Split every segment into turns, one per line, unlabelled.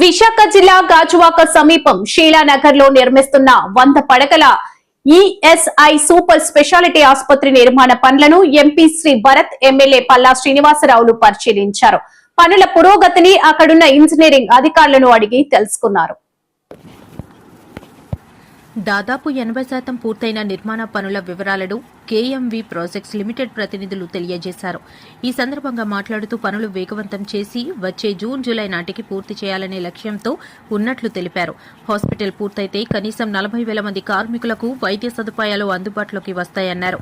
విశాఖ జిల్లా గాజువాక సమీపం షీలానగర్ లో నిర్మిస్తున్న 100 పడకల ఈఎస్ఐ సూపర్ స్పెషాలిటీ ఆసుపత్రి నిర్మాణ పనులను ఎంపీ శ్రీ భరత్, ఎమ్మెల్యే పల్లా శ్రీనివాసరావులు పరిశీలించారు. పనుల పురోగతిని అక్కడున్న ఇంజనీరింగ్ అధికారులను అడిగి తెలుసుకున్నారు.
దాదాపు 80% పూర్తయిన నిర్మాణ పనుల వివరాలను కేఎంవి ప్రాజెక్ట్స్ లిమిటెడ్ ప్రతినిధులు తెలియజేశారు. ఈ సందర్భంగా మాట్లాడుతూ పనులు వేగవంతం చేసి వచ్చే జూన్, జూలై నాటికి పూర్తి చేయాలనే లక్ష్యంతో ఉన్నట్లు తెలిపారు. హాస్పిటల్ పూర్తయితే కనీసం 40,000 మంది కార్మికులకు వైద్య సదుపాయాలు అందుబాటులోకి వస్తాయన్నారు.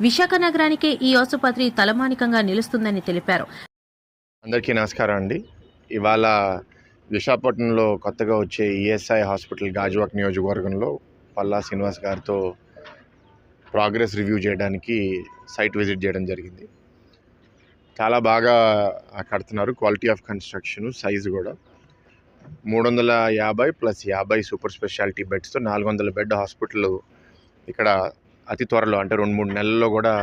విశాఖ నగరానికే ఈ ఆసుపత్రి తలమానికంగా నిలుస్తుందని తెలిపారు.
అందరికీ నమస్కారం అండి. ఇవాళ విశాఖపట్నంలో కొత్తగా వచ్చే ఈఎస్ఐ హాస్పిటల్ గాజువాక నియోజకవర్గంలో పల్లా శ్రీనివాస్ గారితో ప్రోగ్రెస్ రివ్యూ చేయడానికి సైట్ విజిట్ చేయడం జరిగింది. చాలా బాగా కడుతున్నారు. క్వాలిటీ ఆఫ్ కన్స్ట్రక్షన్, సైజు కూడా 350 + 50 సూపర్ స్పెషాలిటీ బెడ్స్తో 400 బెడ్ హాస్పిటల్ ఇక్కడ అతి త్వరలో అంటే 2-3 నెలల్లో కూడా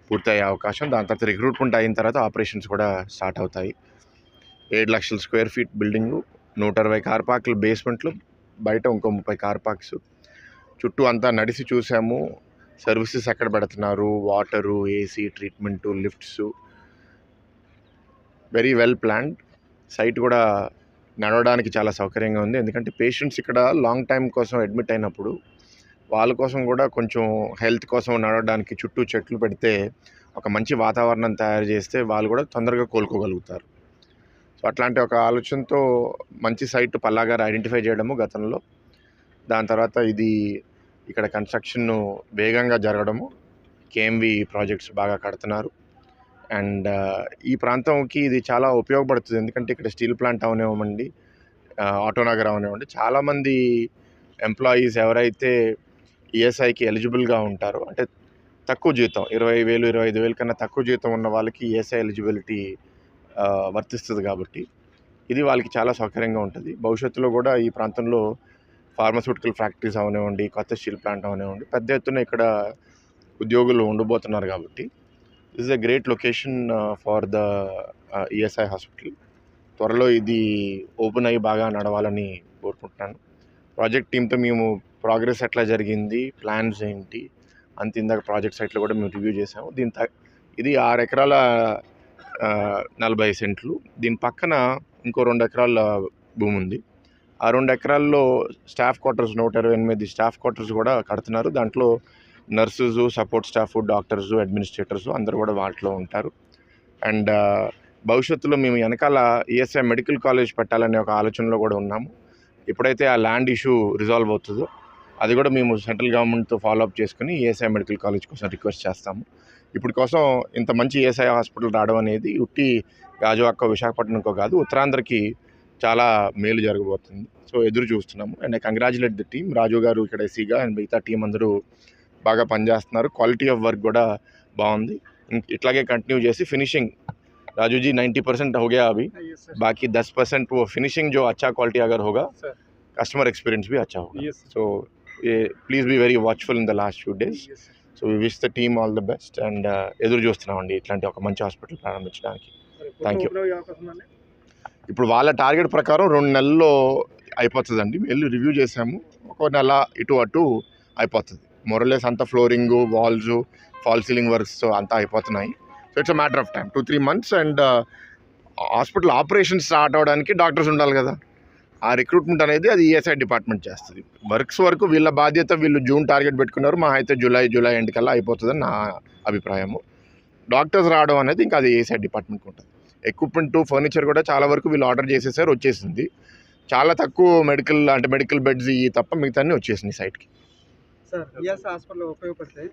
పూర్తయ్యే అవకాశం. దాని తర్వాత రిక్రూట్మెంట్ అయిన తర్వాత ఆపరేషన్స్ కూడా స్టార్ట్ అవుతాయి. 7 లక్షల స్క్వేర్ ఫీట్ బిల్డింగు, 120 కార్ పార్కులు బేస్మెంట్లు, బయట ఇంకో 30 కార్ పార్క్స్. చుట్టూ అంతా నడిచి చూసాము. సర్వీసెస్ ఎక్కడ పెడుతున్నారు, water, AC, treatment, lifts, very well planned. Site కూడా నడవడానికి చాలా సౌకర్యంగా ఉంది. ఎందుకంటే పేషెంట్స్ ఇక్కడ లాంగ్ టైం కోసం అడ్మిట్ అయినప్పుడు వాళ్ళ కోసం కూడా కొంచెం హెల్త్ కోసం నడవడానికి చుట్టూ చెట్లు పెడితే ఒక మంచి వాతావరణం తయారు చేస్తే వాళ్ళు కూడా తొందరగా కోలుకోగలుగుతారు. సో అట్లాంటి ఒక ఆలోచనతో మంచి సైట్ పల్లా గారు ఐడెంటిఫై చేయడము గతంలో. దాని తర్వాత ఇది ఇక్కడ కన్స్ట్రక్షన్ వేగంగా జరగడము, కేఎంవి ప్రాజెక్ట్స్ బాగా కడుతున్నారు. అండ్ ఈ ప్రాంతంకి ఇది చాలా ఉపయోగపడుతుంది. ఎందుకంటే ఇక్కడ స్టీల్ ప్లాంట్ అవనివ్వండి, ఆటోనగర్ అవనివ్వండి, చాలామంది ఎంప్లాయీస్ ఎవరైతే ఈఎస్ఐకి ఎలిజిబుల్గా ఉంటారో, అంటే తక్కువ జీతం 20,000, 25,000 కన్నా తక్కువ జీతం ఉన్న వాళ్ళకి ఈఎస్ఐ ఎలిజిబిలిటీ వర్తిస్తుంది. కాబట్టి ఇది వాళ్ళకి చాలా సౌకర్యంగా ఉంటుంది. భవిష్యత్తులో కూడా ఈ ప్రాంతంలో ఫార్మాస్యూటికల్ ఫ్యాక్టరీస్ అవనివ్వండి, కొత్త స్టీల్ ప్లాంట్ అవనివ్వండి, పెద్ద ఎత్తున ఇక్కడ ఉద్యోగులు ఉండబోతున్నారు. కాబట్టి this is a great location for the ESI hospital. త్వరలో ఇది ఓపెన్ అయ్యి బాగా నడవాలని కోరుకుంటున్నాను. ప్రాజెక్ట్ టీంతో మేము ప్రోగ్రెస్ ఎట్లా జరిగింది, ప్లాన్స్ ఏంటి అంత ఇందాక ప్రాజెక్ట్ సైట్లో కూడా మేము రివ్యూ చేసాము. ఇది 6 ఎకరాల 40 సెంట్లు. దీని పక్కన ఇంకో 2 ఎకరాల భూమి ఉంది. ఆ 2 ఎకరాల్లో స్టాఫ్ క్వార్టర్స్ 128 స్టాఫ్ క్వార్టర్స్ కూడా కడుతున్నారు. దాంట్లో nurses, support staff, doctors, administrators అందరూ కూడా వాటిలో ఉంటారు. అండ్ భవిష్యత్తులో మేము వెనకాల ఈఎస్ఐ మెడికల్ కాలేజ్ పెట్టాలనే ఒక ఆలోచనలో కూడా ఉన్నాము. ఎప్పుడైతే ఆ ల్యాండ్ ఇష్యూ రిజాల్వ్ అవుతుందో అది కూడా మేము సెంట్రల్ గవర్నమెంట్తో ఫాలోఅప్ చేసుకుని ఈఎస్ఐ మెడికల్ కాలేజ్ కోసం రిక్వెస్ట్ చేస్తాము. ఇప్పుడు కోసం ఇంత మంచి ఈఎస్ఐ హాస్పిటల్ రావడం అనేది ఉట్టి గాజువాక, విశాఖపట్నంకో కాదు, ఉత్తరాంధ్రకి చాలా మేలు జరగబోతుంది. సో ఎదురు చూస్తున్నాము. And I congratulate the team. Raju గారు ఇక్కడ ఎస్సీగా అండ్ మిగతా టీం అందరూ బాగా పనిచేస్తున్నారు. క్వాలిటీ ఆఫ్ వర్క్ కూడా బాగుంది. ఇట్లాగే కంటిన్యూ చేసి ఫినిషింగ్ राजू जी 90% हो गया अभी, बाकी 10% वो फिनिशिंग जो अच्छा क्वालिटी अगर होगा, कस्टमर एक्सपीरियंस भी अच्छा होगा. So please be very watchful in the last few days. So we wish the team all the best and ఎదురు చూస్తున్నామండి ఇట్లాంటి ఒక మంచి హాస్పిటల్ ప్రారంభించడానికి. Thank you. ఇప్పుడు వాళ్ళ టార్గెట్ ప్రకారం 2 నెలల్లో అయిపోతుందండి. వెళ్ళి రివ్యూ చేసాము. ఒక నెల ఇటు అటు అయిపోతుంది. మొరలేస్ అంతా flooring, walls, fall ceiling works అంతా అయిపోతున్నాయి. So it's a matter of time, 2-3 months. And hospital operations start అవ్వడానికి డాక్టర్స్ ఉండాలి కదా. ఆ రిక్రూట్మెంట్ అనేది అది ఈఎస్ఐ డిపార్ట్మెంట్ చేస్తుంది. వర్క్స్ వరకు వీళ్ళ బాధ్యత. వీళ్ళు జూన్ టార్గెట్ పెట్టుకున్నారు. మా అయితే జూలై ఎండ్ కల్లా అయిపోతుందని నా అభిప్రాయము. డాక్టర్స్ రావడం అనేది ఇంకా అది ఈఎస్ఐ డిపార్ట్మెంట్కి ఉంటుంది. ఎక్విప్మెంట్, ఫర్నిచర్ కూడా చాలా వరకు వీళ్ళు ఆర్డర్ చేసేసారు, వచ్చేసింది. చాలా తక్కువ మెడికల్ బెడ్స్ ఇవి తప్ప మిగతా వచ్చేసింది సైట్కి.
సార్ ఈఎస్ఐ హాస్పిటల్ ఉపయోగపడతాయి.